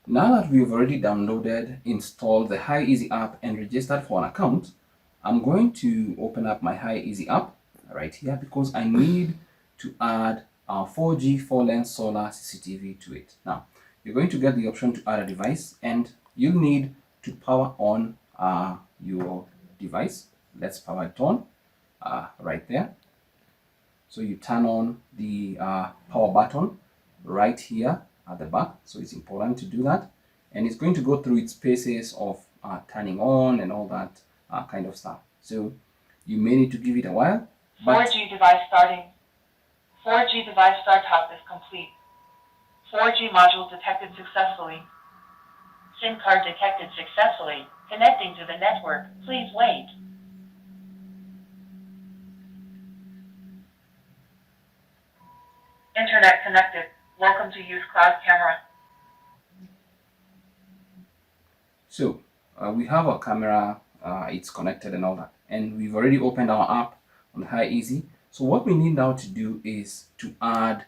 Now that we've already downloaded, installed the HiEasy app and registered for an account, I'm going to open up my HiEasy app right here because I need to add our 4G 4-lens solar CCTV to it. Now, you're going to get the option to add a device and you'll need to power on your device. Let's power it on right there. So you turn on the power button right here at the back. So it's important to do that. And it's going to go through its paces of turning on and all that kind of stuff. So you may need to give it a while. 4G device starting. 4G device startup is complete. 4G module detected successfully. SIM card detected successfully. Connecting to the network. Please wait. Internet connected. Welcome to use cloud camera. So we have our camera, it's connected and all that. And we've already opened our app on HiEasy. So what we need now to do is to add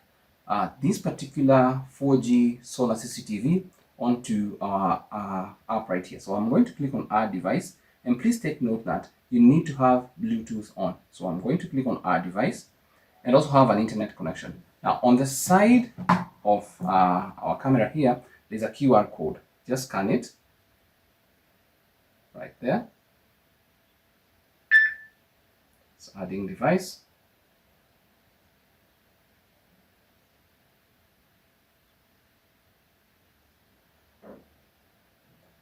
this particular 4G solar CCTV onto our app right here. So I'm going to click on add device, and please take note that you need to have Bluetooth on. So I'm going to click on add device and also have an internet connection. Now on the side of our camera here, there's a QR code. Just scan it right there. So adding device.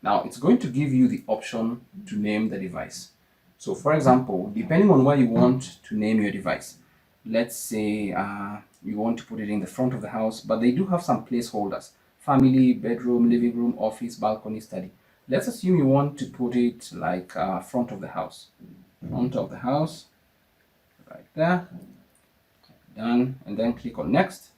Now it's going to give you the option to name the device. So for example, depending on where you want to name your device, let's say you want to put it in the front of the house, but they do have some placeholders: family, bedroom, living room, office, balcony, study. Let's assume you want to put it like front of the house. Front of the house, right there. Done, and then click on next.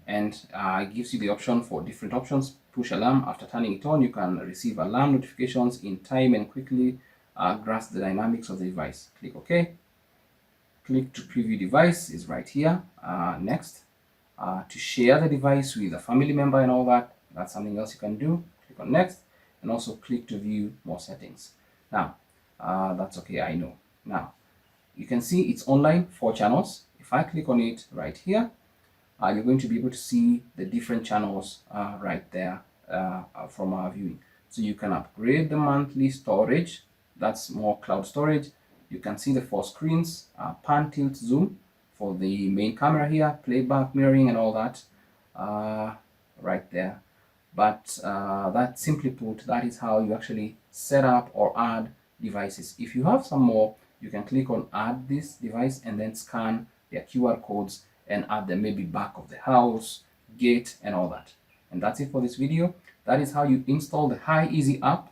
And it gives you the option for different options. Push alarm. After turning it on, you can receive alarm notifications in time and quickly grasp the dynamics of the device. Click OK. Click to preview device is right here. Next. To share the device with a family member and all that, that's something else you can do. Click on next, and also click to view more settings. Now, that's okay, I know. Now, you can see it's online, 4 channels. If I click on it right here, you're going to be able to see the different channels right there from our viewing. So you can upgrade the monthly storage. That's more cloud storage. You can see the 4 screens, pan, tilt, zoom for the main camera here, playback, mirroring, and all that right there. But that, simply put, that is how you actually set up or add devices. If you have some more, you can click on add this device and then scan their QR codes and add them, maybe back of the house, gate, and all that. And that's it for this video. That is how you install the HiEasy app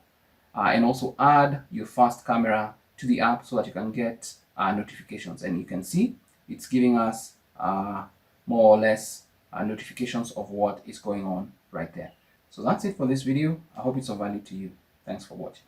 and also add your fast camera to the app so that you can get notifications. And you can see it's giving us more or less notifications of what is going on right there. So that's it for this video. I hope it's of value to you. Thanks for watching.